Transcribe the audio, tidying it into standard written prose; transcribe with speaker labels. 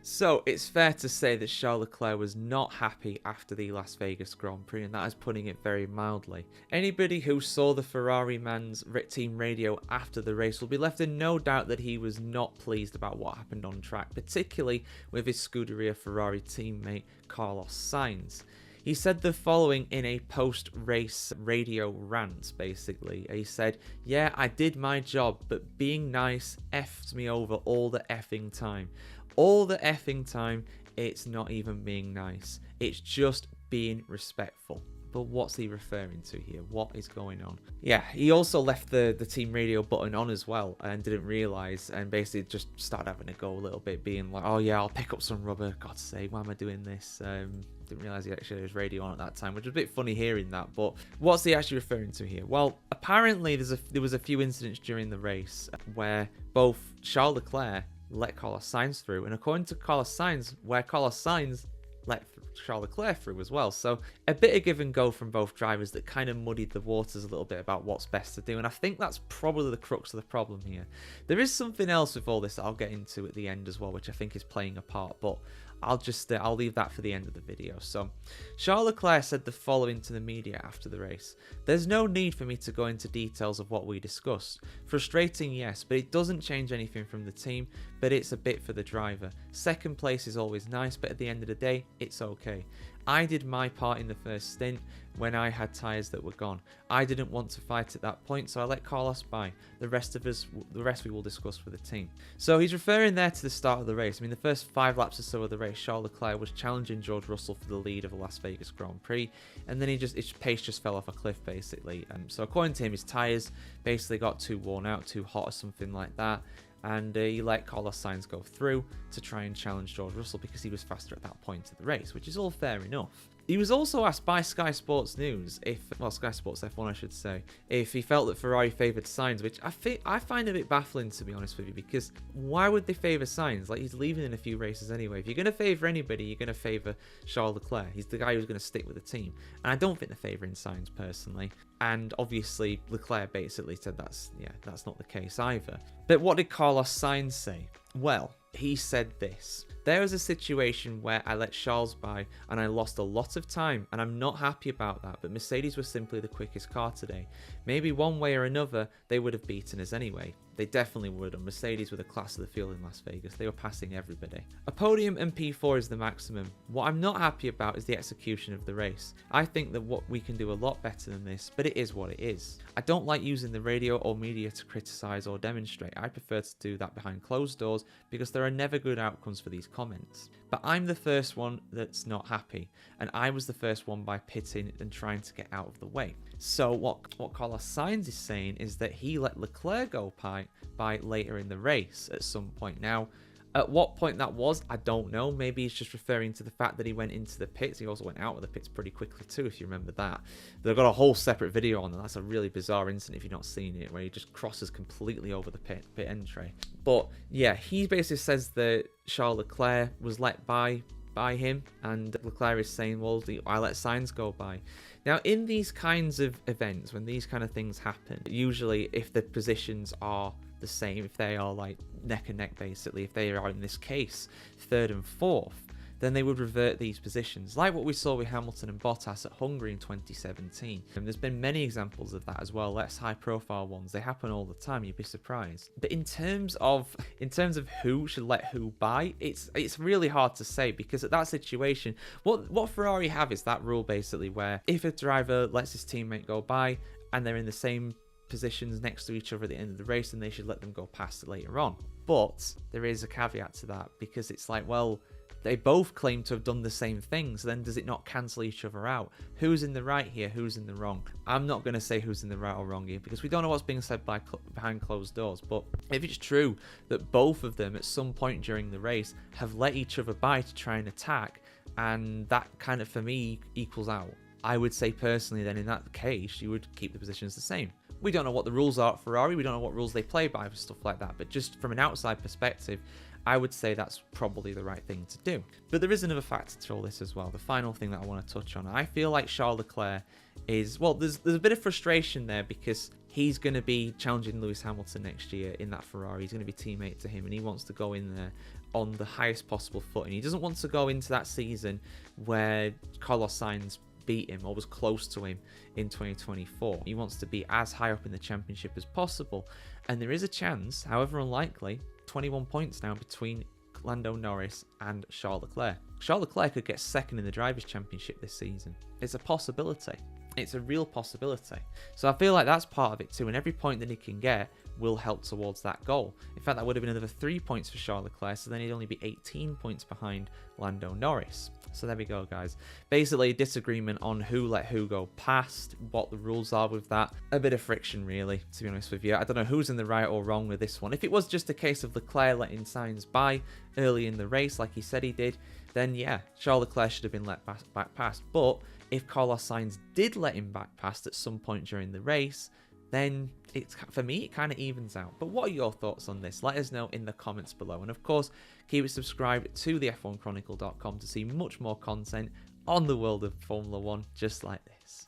Speaker 1: So it's fair to say that Charles Leclerc was not happy after the Las Vegas Grand Prix, and that is putting it very mildly. Anybody who saw the Ferrari man's team radio after the race will be left in no doubt that he was not pleased about what happened on track, particularly with his Scuderia Ferrari teammate Carlos Sainz. He said the following in a post-race radio rant, basically. He said, "Yeah, I did my job, but being nice effed me over all the effing time. All the effing time, it's not even being nice. It's just being respectful." But what's he referring to here? What is going on? Yeah, he also left the team radio button on as well and didn't realise, and basically just started having a go a little bit, being like, "Oh yeah, I'll pick up some rubber. God's sake, why am I doing this?" Didn't realise he actually had his radio on at that time, which was a bit funny hearing that. But what's he actually referring to here? Well, apparently there was a few incidents during the race where both Charles Leclerc let Carlos Sainz through, and according to Carlos Sainz, where Carlos Sainz let Charles Leclerc through as well. So a bit of give and go from both drivers that kind of muddied the waters a little bit about what's best to do, and I think that's probably the crux of the problem here. There is something else with all this that I'll get into at the end as well, which I think is playing a part, but I'll leave that for the end of the video. So Charles Leclerc said the following to the media after the race: "There's no need for me to go into details of what we discussed. Frustrating, yes, but it doesn't change anything from the team, but it's a bit for the driver. Second place is always nice, but at the end of the day, it's okay. I did my part in the first stint when I had tyres that were gone. I didn't want to fight at that point, so I let Carlos by. The rest we will discuss with the team." So he's referring there to the start of the race. I mean, the first 5 laps or so of the race, Charles Leclerc was challenging George Russell for the lead of the Las Vegas Grand Prix, and then his pace just fell off a cliff, basically. So according to him, his tyres basically got too worn out, too hot or something like that, and he let Carlos Sainz go through to try and challenge George Russell because he was faster at that point of the race, which is all fair enough. He was also asked by Sky Sports News, Sky Sports F1 I should say, if he felt that Ferrari favoured Sainz, which I find a bit baffling, to be honest with you, because why would they favour Sainz? Like, he's leaving in a few races anyway. If you're going to favour anybody, you're going to favour Charles Leclerc. He's the guy who's going to stick with the team, and I don't think they're favouring Sainz personally. And obviously Leclerc basically said that's not the case either. But what did Carlos Sainz say? Well, he said this: "There was a situation where I let Charles by and I lost a lot of time, and I'm not happy about that, but Mercedes was simply the quickest car today. Maybe one way or another they would have beaten us anyway. They definitely would, and Mercedes were the class of the field in Las Vegas. They were passing everybody. A podium and P4 is the maximum. What I'm not happy about is the execution of the race. I think that we can do a lot better than this, but it is what it is. I don't like using the radio or media to criticise or demonstrate. I prefer to do that behind closed doors because there are never good outcomes for these comments. But I'm the first one that's not happy, and I was the first one by pitting and trying to get out of the way." So what Carlos Sainz is saying is that he let Leclerc go by later in the race at some point. Now, at what point that was, I don't know. Maybe he's just referring to the fact that he went into the pits. He also went out of the pits pretty quickly too, if you remember that. They've got a whole separate video on that. That's a really bizarre incident if you've not seen it, where he just crosses completely over the pit entry. But yeah, he basically says that Charles Leclerc was let by him, and Leclerc is saying, "Well, I let Sainz go by." Now, in these kinds of events, when these kind of things happen, usually if the positions are the same, if they are like neck and neck basically, if they are in this case 3rd and 4th, then they would revert these positions, like what we saw with Hamilton and Bottas at Hungary in 2017. And there's been many examples of that as well, less high profile ones. They happen all the time, you'd be surprised. But in terms of who should let who by, it's really hard to say, because at that situation, what Ferrari have is that rule basically where if a driver lets his teammate go by and they're in the same positions next to each other at the end of the race, then they should let them go past it later on. But there is a caveat to that, because it's like, well, they both claim to have done the same thing, so then does it not cancel each other out? Who's in the right here? Who's in the wrong? I'm not going to say who's in the right or wrong here, because we don't know what's being said behind closed doors. But if it's true that both of them at some point during the race have let each other by to try and attack, and that kind of, for me, equals out, I would say personally then in that case, you would keep the positions the same. We don't know what the rules are at Ferrari. We don't know what rules they play by for stuff like that. But just from an outside perspective, I would say that's probably the right thing to do. But there is another factor to all this as well. The final thing that I want to touch on. I feel like Charles Leclerc is, well, there's a bit of frustration there, because he's going to be challenging Lewis Hamilton next year in that Ferrari. He's going to be teammate to him, and he wants to go in there on the highest possible footing. He doesn't want to go into that season where Carlos Sainz beat him or was close to him in 2024. He wants to be as high up in the championship as possible. And there is a chance, however unlikely, 21 points now between Lando Norris and Charles Leclerc. Charles Leclerc could get second in the Drivers' Championship this season. It's a possibility. It's a real possibility. So I feel like that's part of it too, and every point that he can get will help towards that goal. In fact, that would have been another 3 points for Charles Leclerc, so then he'd only be 18 points behind Lando Norris. So there we go, guys. Basically, a disagreement on who let who go past, what the rules are with that. A bit of friction, really, to be honest with you. I don't know who's in the right or wrong with this one. If it was just a case of Leclerc letting Sainz by early in the race, like he said he did, then yeah, Charles Leclerc should have been let back past. But if Carlos Sainz did let him back past at some point during the race, then for me, it kind of evens out. But what are your thoughts on this? Let us know in the comments below. And of course, keep it subscribed to the F1Chronicle.com to see much more content on the world of Formula 1 just like this.